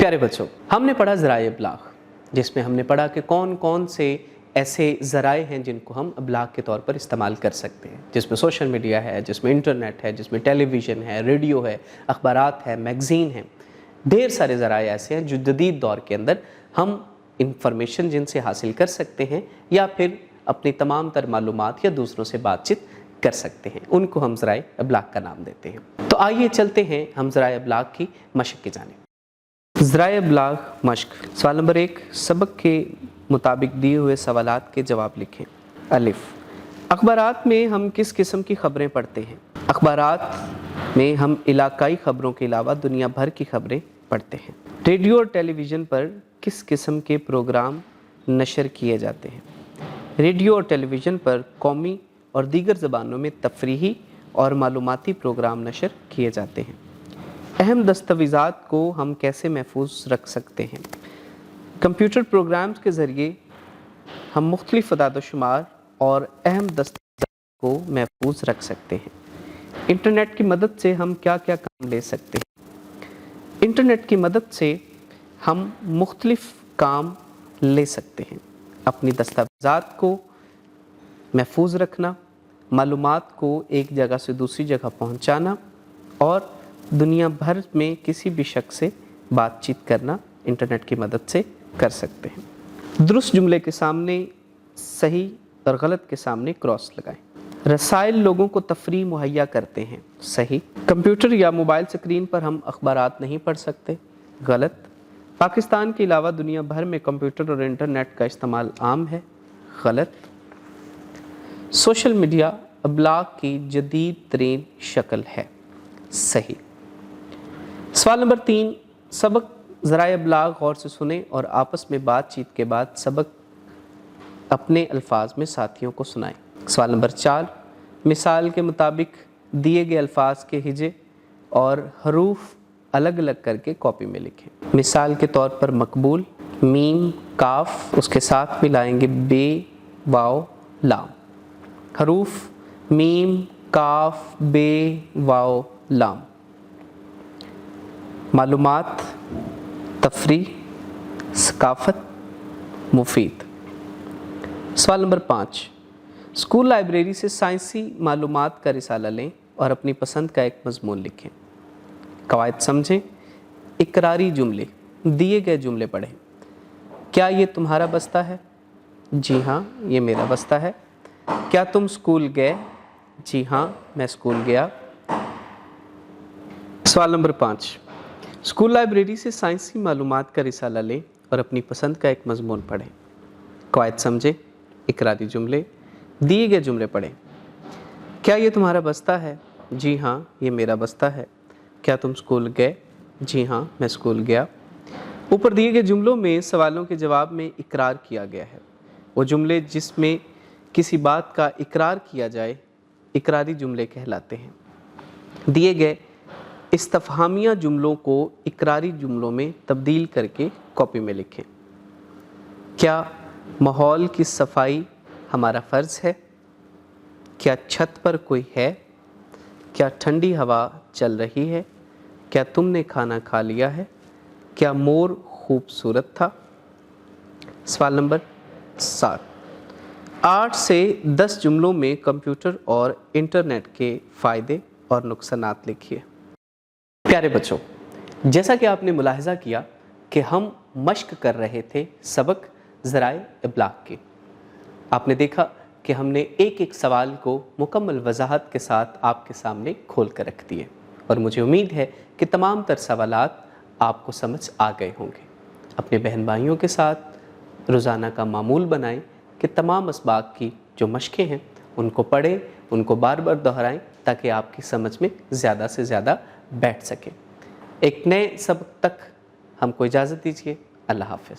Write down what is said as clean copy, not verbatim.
प्यारे बच्चों, हमने पढ़ा ज़राए इब्लाग, जिसमें हमने पढ़ा कि कौन कौन से ऐसे ज़राए हैं जिनको हम इब्लाग के तौर पर इस्तेमाल कर सकते हैं, जिसमें सोशल मीडिया है, जिसमें इंटरनेट है, जिसमें टेलीविज़न है, रेडियो है, अखबारात है, मैगज़ीन है। ढेर सारे ज़राए ऐसे हैं जो जदीद दौर के अंदर हम इंफॉर्मेशन जिनसे हासिल कर सकते हैं या फिर अपनी तमाम तर मालूमात या दूसरों से बातचीत कर सकते हैं, उनको हम ज़राए इब्लाग का नाम देते हैं। तो आइए चलते हैं हम ज़राए इब्लाग की मशक़ की जानिब। ज़राए इब्लाग मशक़। सवाल नंबर 1, सबक के मुताबिक दिए हुए सवालात के जवाब लिखें। अलिफ, अखबारात में हम किस किस्म की ख़बरें पढ़ते हैं? अखबारात में हम इलाकाई ख़बरों के अलावा दुनिया भर की ख़बरें पढ़ते हैं। रेडियो और टेलीविज़न पर किस किस्म के प्रोग्राम नशर किए जाते हैं? रेडियो और टेलीविज़न पर कौमी और दीगर ज़बानों में तफरीही और मालूमाती प्रोग्राम नशर किए जाते हैं। अहम दस्तावेज़ात को हम कैसे महफूज रख सकते हैं? कंप्यूटर प्रोग्राम्स के ज़रिए हम मुख्तलिफ़ अदाद-ओ-शुमार और अहम दस्तावेज़ात को महफूज रख सकते हैं। इंटरनेट की मदद से हम क्या क्या काम ले सकते हैं? इंटरनेट की मदद से हम मुख्तलिफ़ काम ले सकते हैं। अपनी दस्तावेज़ात को महफूज रखना, मालूमात को एक जगह से दूसरी जगह पहुँचाना और दुनिया भर में किसी भी शख्स से बातचीत करना इंटरनेट की मदद से कर सकते हैं। दुरुस्त जुमले के सामने सही और गलत के सामने क्रॉस लगाएं। रसायल लोगों को तफरीह मुहैया करते हैं। सही। कंप्यूटर या मोबाइल स्क्रीन पर हम अखबारात नहीं पढ़ सकते। गलत। पाकिस्तान के अलावा दुनिया भर में कंप्यूटर और इंटरनेट का इस्तेमाल आम है। गलत। सोशल मीडिया इब्लाग की जदीद तरीन शक्ल है। सही। सवाल नंबर 3, सबक ज़राए इब्लाग गौर से सुने और आपस में बातचीत के बाद सबक अपने अल्फाज में साथियों को सुनाएं। सवाल नंबर 4, मिसाल के मुताबिक दिए गए अल्फाज के हिजे और हरूफ अलग अलग करके कॉपी में लिखें। मिसाल के तौर पर मकबूल, मीम, काफ, उसके साथ मिलाएंगे बे, वाव, लाम। हरूफ मीम, काफ, बे, वाव, लाम। मालूमात, तफरीह, सकाफ़त, मुफीद। सवाल नंबर 5, स्कूल लाइब्रेरी से साइंसी मालूमात का रिसाला लें और अपनी पसंद का एक मज़मून लिखें। कवायद समझें। इकरारी जुमले, दिए गए जुमले पढ़ें। क्या ये तुम्हारा बस्ता है? जी हाँ, ये मेरा बस्ता है। क्या तुम स्कूल गए? जी हाँ, मैं स्कूल गया। सवाल नंबर 5, स्कूल लाइब्रेरी से साइंसी मालूमात का रिसाला लें और अपनी पसंद का एक मज़मून पढ़ें। कवायद समझें। इकरारी जुमले, दिए गए जुमले पढ़ें। क्या ये तुम्हारा बस्ता है? जी हाँ, ये मेरा बस्ता है। क्या तुम स्कूल गए? जी हाँ, मैं स्कूल गया। ऊपर दिए गए जुमलों में सवालों के जवाब में इकरार किया गया है। वो जुमले जिसमें किसी बात का इकरार किया जाए इकरारी जुमले कहलाते हैं। दिए गए इस्तफहामिया जुमलों को इकरारी जुमलों में तब्दील करके कॉपी में लिखें। क्या माहौल की सफाई हमारा फ़र्ज़ है? क्या छत पर कोई है? क्या ठंडी हवा चल रही है? क्या तुमने खाना खा लिया है? क्या मोर खूबसूरत था? सवाल नंबर 7, 8 से 10 जुमलों में कंप्यूटर और इंटरनेट के फ़ायदे और नुकसानात लिखिए। प्यारे बच्चों, जैसा कि आपने मुलाहिज़ा किया कि हम मश्क कर रहे थे सबक ज़राए इब्लाग की। आपने देखा कि हमने एक एक सवाल को मुकम्मल वजाहत के साथ आपके सामने खोल कर रख दिए और मुझे उम्मीद है कि तमाम तर सवालात आपको समझ आ गए होंगे। अपने बहन भाइयों के साथ रोज़ाना का मामूल बनाएं कि तमाम असबाक की जो मशक़ें हैं उनको पढ़ें, उनको बार बार दोहराएं ताकि आपकी समझ में ज़्यादा से ज़्यादा बैठ सके। एक नए सबक तक हमको इजाज़त दीजिए। अल्लाह हाफ़िज़।